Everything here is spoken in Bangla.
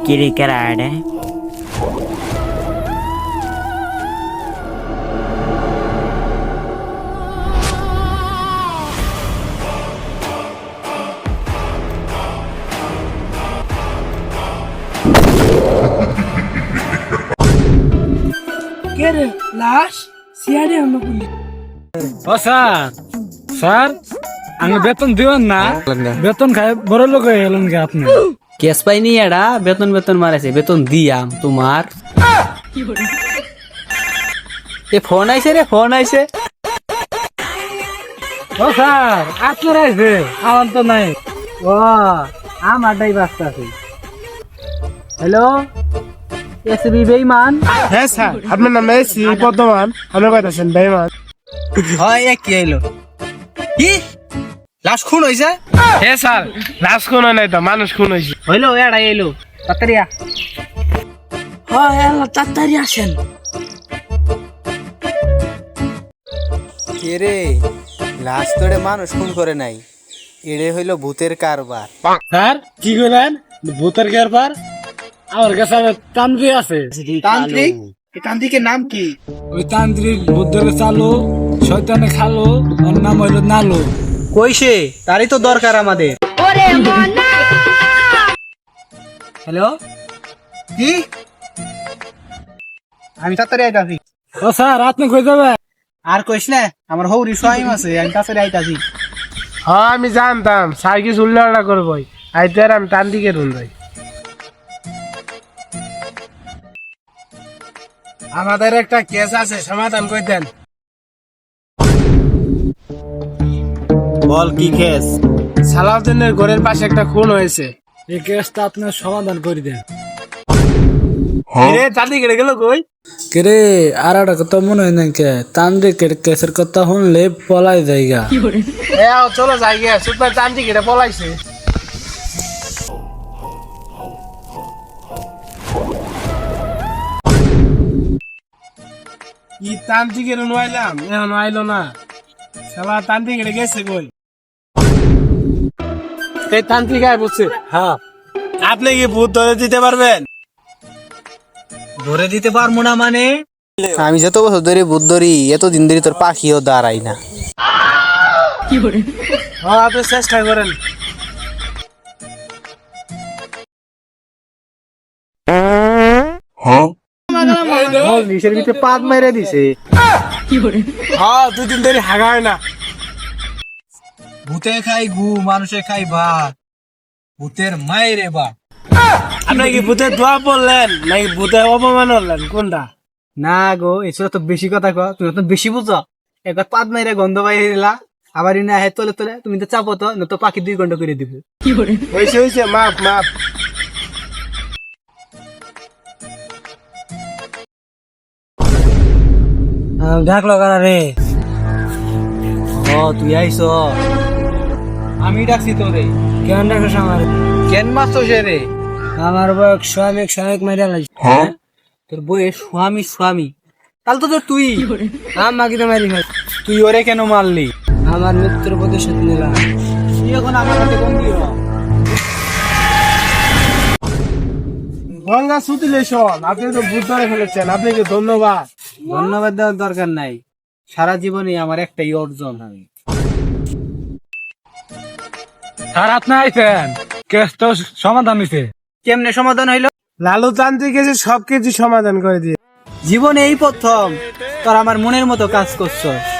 Kiri kerade. কে রে লাশ সিআরডি আমরা বলি ও স্যার স্যার আমি বেতন দিবেন না বেতন খাই বড় লোক হয়ে গেলেন কি আপনি কেস পাইনি এডা বেতন বেতন মারাইছে বেতন দিয়াম তোমার এ ফোন আইছে রে ফোন আইছে ও স্যার আপনার আছে আমার তো নাই ও আমারটাই ব্যস্ত আছে হ্যালো এসবি বেইমান হ্যাঁ স্যার আপনার নাম এসি বর্ধমান আপনি কইতাছেন বেইমান হয় এক কি হইলো কি লাশ খুন হইছে হ্যাঁ স্যার লাশ কোন নাই তো মানুষ কোন হইছে হইলো এডা এলো তাড়াতাড়ি আ হয় আল্লাহ তাড়াতাড়ি আসেন কে রে লাশ তোরে মানুষ খুন করে নাই এড়ে হইলো ভূতের কারবার স্যার কি কইলেন ভূতের কারবার আমার কাছে তান্ত্রিক আছে তান্ত্রিক এই তান্ত্রিকের নাম কি ওই তান্ত্রিক বুদ্ধরে চালু শয়তানে খালো ওর নাম হইল নালু কইছে তারই তো দরকার আমাদের হ্যালো কি আমি তাড়াতাড়ি আইতাছি ও স্যার আপনি কই যাবেন আর কইস না আমার হৌরি সোয়াইম আছে আমি তাড়াতাড়ি আইতাছি হ্যাঁ আমি জানতাম স্যার কি উল্লাড়া করবই আইতে আর আমি তান্ত্রিকের রুন যাই আমাদের একটা কেস আছে সমাধান করে দেন বল কি কেস সালাউদ্দিনের ঘরের পাশে একটা খুন হয়েছে এই কেসটা আপনার সমাধান করে দেন রে তান্ত্রিক গেল কই কেরে আর একটা কথা মনে হয় না কে তান্ত্রিকের কেসের কথা শুনলে পলাই যাইগা এ আও চলো যাই গে সুপার তান্ত্রিক এটা পলাইছে কি তান্ত্রিকের নুয়াইলাম এখন আইলো না শালা তান্ত্রিক এটা গেছে কই এই তান্ত্রিক আয় বুঝছে হ্যাঁ আপনি কি ভূত ধরে দিতে পারবেন ধরে দিতে পারবো না মানে আমি যত বছর ধরে ভূত ধরি এতদিন ধরে তোর পাখিও দাঁড়াই না হ্যাঁ আপনি চেষ্টা করেন নিচের ভিতরে পাত মেরে দিছে হ্যাঁ 2 দিন ধরে হাগা হয় না ভূতে খাই গু মানুষে খাই ভাত ভূতের মায়েরে বা আপনি কি ভূতের দোয়া পড়লেন নাকি ভূতের অপমান হলেন কোনটা না গো এসব তো বেশি কথা কও তুমি তো বেশি বুঝো একবার পাত মেরে গন্ধ বাইরে দিলা আবার ইনা হে তোলে তোলে তুমি তো চাপো তো না তো পাখি 2 ঘন্টা করে দিব হয়েছে হয়েছে মাপ মাপ ডাকলো কারা রে ও তুই আইছো আমি ডাকছি তোরে কেন ডাকছ আমার কেন মারছো সে রে আমার বয়স স্বামী মেরে লাগছে তোর বউয়ের স্বামী স্বামী তাহলে তো তোর তুই আমাকে তো মারি খাই তুই ওরে কেন মারলি আমার মৃত্যুর প্রতিশোধ নিলাম তুই এখন আমার হাতে বন্দি হ গঙ্গা সুতিলে শোন আপনি তো ভূত ধরে ফেলেছেন আপনাকে ধন্যবাদ ধন্যবাদ দেওয়ার দরকার নাই সারা জীবনে আমার একটাই অর্জন আমি স্যার আপনি আইছেন কেস তো সমাধান হয়েছে কেমনে সমাধান হইলো লালু তান্ত্রিক এসে সবকিছু সমাধান করে দিয়ে জীবনে এই প্রথম তোর আমার মনের মতো কাজ করছস